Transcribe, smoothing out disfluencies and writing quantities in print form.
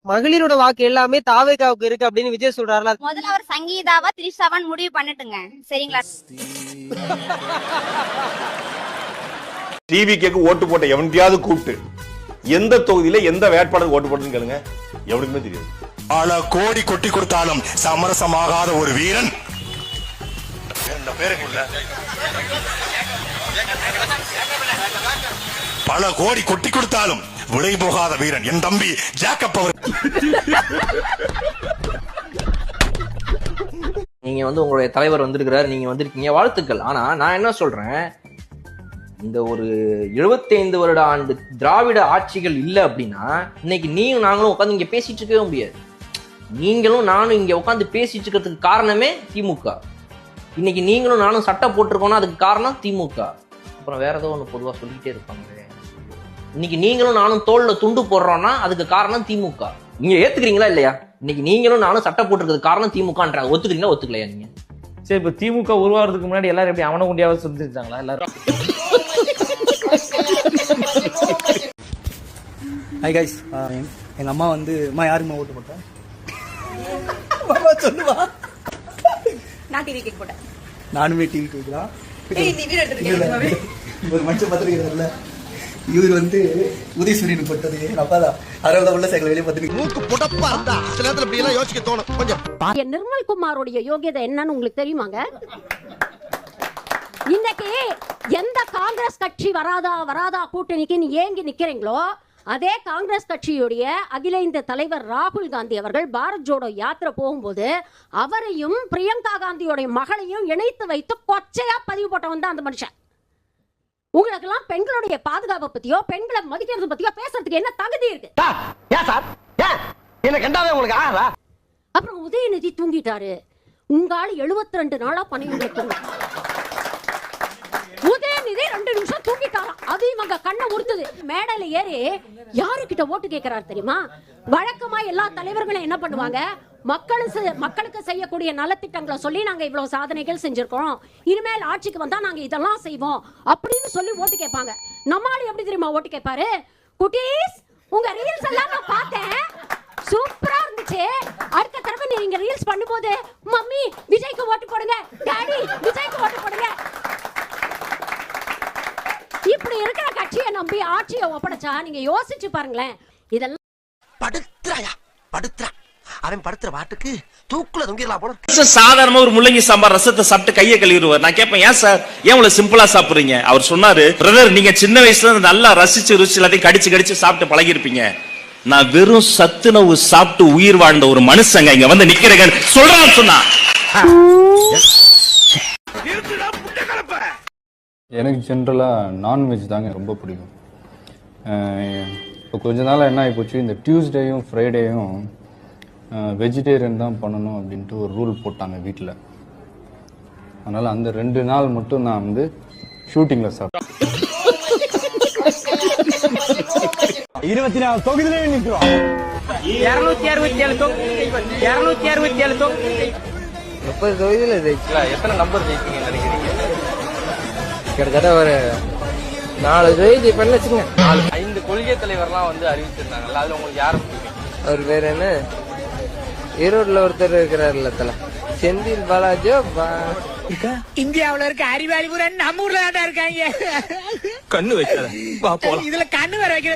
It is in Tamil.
மகளிரோட வாக்கு எல்லாமே தாவேகாவுக்கு இருக்கு அப்படின்னு விஜய் சொல்றாருல. முதல்ல அவர் சங்கீதாவா திரிஷாவான்னு முடிவு பண்ணிட்டுங்க, சரிங்களா? டிவிக்கு ஓட்டு போட்ட எவன்டையாவது கூப்பிட்டு எந்த தொகுதியில எந்த வேட்பாளர் ஓட்டு போட்டுன்னு கேளுங்க, எவனுக்குமே தெரியாது. பல கோடி கொட்டி கொடுத்தாலும் சமரசமாகாத ஒரு வீரன். பல கோடி கொட்டி கொடுத்தாலும் விலை போகாத வீரன் என் தம்பி ஜாக்கப் அவர். நீங்க உங்களுடைய தலைவர் வந்திருக்கிறார், நீங்க வந்திருக்கீங்க, வாழ்த்துக்கள். ஆனா நான் என்ன சொல்றேன், இந்த ஒரு 75 வருட ஆண்டு திராவிட ஆட்சிகள் இல்லை அப்படின்னா இன்னைக்கு நீங்களும் நாங்களும் உட்காந்து இங்க பேசிட்டு இருக்கவே முடியாது. நீங்களும் நானும் இங்க உட்காந்து பேசிட்டு இருக்கிறதுக்கு காரணமே திமுக. இன்னைக்கு நீங்களும் நானும் சட்டை போட்டிருக்கோம்னா அதுக்கு காரணம் திமுக. அப்புறம் வேற ஏதோ ஒன்று பொதுவாக சொல்லிக்கிட்டே இருப்பாங்க. இன்னைக்கு நீங்களும் நானும் தோல்ல துண்டு போடுறோம்னா அதுக்கு காரணம் திமுக. நீங்க ஏத்துக்கிறீங்களா இல்லையா? இன்னைக்கு நீங்களும் நானும் சட்டை போட்டிருக்கிறது காரணம் திமுகன்றாங்க. ஒத்துக்கிறீங்களா ஒத்துக்கலையா நீங்க? சரி, இப்ப திமுக உருவாகிறதுக்கு முன்னாடி எல்லாரும் எப்படி அவன குண்டியாவது சொல்லிருந்தாங்களா எல்லாரும்? ஹாய் கைஸ், எங்க அம்மா அம்மா யாருக்குமா ஓட்டு போட்டேன் சொல்லுவா. நான் டிவி கேட்க போட்டேன். நானுமே டிவி கேட்கலாம். ஒரு மனுஷன் பார்த்துருக்கிறதுல இவர் உதயசூரியன் போட்டது அப்பதான் 60 உள்ள சைக்கிள் வெளியே பார்த்துருக்கு. யோசிக்க தோணும் கொஞ்சம். நிர்மல் குமாரோடைய யோகியதை என்னன்னு உங்களுக்கு தெரியுமாங்க? இன்னைக்கு எந்த காங்கிரஸ் கட்சி வராதா கூட்டணிக்கு நீ ஏங்கி நிக்கிறீங்களோ அதே காங்கிரஸ் கட்சியுடைய அகில இந்திய தலைவர் ராகுல் காந்தி அவர்கள் பாரத் ஜோடோ யாத்திரை போகும்போது அவரையும் பிரியங்கா காந்தியோடைய மகளையும் இணைத்து வைத்து கொச்சையா பதிவு போட்டவன் தான் அந்த மனுஷன். உங்களுக்கு எல்லாம் பெண்களுடைய பாதுகாப்பை பத்தியோ பெண்களை மதிக்கிறது பத்தியோ பேசுறதுக்கு என்ன தகுதி இருக்கு? அப்புறம் உதயநிதி தூங்கிட்டாரு. உங்கால 72 நாளா பணிகளை தூங்க. உதயநிதி 2 நிமிஷம் தூங்கிட்டாராம். அது இவங்க கண்ணை உறுத்துது. மேடையில ஏறி யாருக்கிட்ட ஓட்டு கேட்கிறாரு தெரியுமா? வழக்கமா எல்லா தலைவர்களும் என்ன பண்ணுவாங்க, மக்களுக்கு செய்யக்கூடிய நலத்திட்டங்களை சொல்லி நாங்க இவ்வளவு சாதனைகள் செஞ்சிருக்கோம், இனிமேல் ஆட்சிக்கு வந்தா நாங்க இதெல்லாம் செய்வோம் அப்படின்னு சொல்லி ஓட்டு கேட்பாங்க. நம்மால எப்படி தெரியுமா ஓட்டு கேட்பாரு? குட்டீஸ், உங்க ரீல்ஸ் எல்லாம் நான் பார்த்தேன், சூப்பரா இருந்துச்சு. அடுத்த தடவை நீங்க ரீல்ஸ் பண்ணும்போது மம்மி விஜய்க்கு ஓட்டு போடுங்க, டாடி விஜய்க்கு ஓட்டு போடுங்க. இப்படி இருக்கிற கட்சியை நம்பி ஆட்சியை ஒப்படைச்சா நீங்க யோசிச்சு பாருங்களேன். இதெல்லாம் அவன் படுத்துற பாட்டுக்கு தூக்குல தொங்கிடலாம் போல. சாதாரணமா ஒரு முள்ளங்கி சாம்பார் ரசத்தை சாப்பிட்டு கையை கழுவிடுவார். நான் கேட்பேன், ஏன் சார் ஏன் இவ்வளவு சிம்பிளா சாப்பிடுறீங்க? அவர் சொன்னாரு, பிரதர் நீங்க சின்ன வயசுல நல்லா ரசிச்சு ருசி எல்லாத்தையும் கடிச்சு சாப்பிட்டு பழகி இருப்பீங்க. நான் வெறும் சத்துணவு சாப்பிட்டு உயிர் வாழ்ந்த ஒரு மனுஷங்க இங்க வந்து நிக்கிறேன் சொல்றான்னு சொன்னா. எனக்கு ஜென்ரலாக நான்வெஜ் தாங்க ரொம்ப பிடிக்கும். இப்போ கொஞ்ச நாள் என்ன ஆகிப்போச்சு, இந்த டியூஸ்டேயும் ஃப்ரைடேயும் வெஜிடேரியன் தான் பண்ணணும் அப்படின்ட்டு ஒரு ரூல் போட்டாங்க வீட்டில். அதனால் அந்த 2 நாள் மட்டும் நான் ஷூட்டிங்கில் சாப்பிட்டேன். 24 தொகுதியிலே நிற்கிறோம். 267 தொகுதியில் ஜெயிக்கலாம். எத்தனை நம்பர் ஜெயிப்பீங்க நினைக்கிறீங்க? கிட்டத்தட்ட ஒரு 4 தொகுதி பண்ண வச்சுங்க. 5 கொள்கை தலைவர்லாம் அறிவிச்சிருந்தாங்கல்ல, அதுல உங்களுக்கு யாரும் பிடிக்கும்? அவர் பேர் என்ன, ஈரோடுல ஒருத்தர் இருக்கிறாருல்ல தலை, செந்தில் பாலாஜி. இந்தியாவுல இருக்க அறிவாளி பூரா நம்ம ஊர்ல தான் இருக்காங்க. கண்ணு வைக்காத, இதுல கண்ணு வேற வைக்கிற.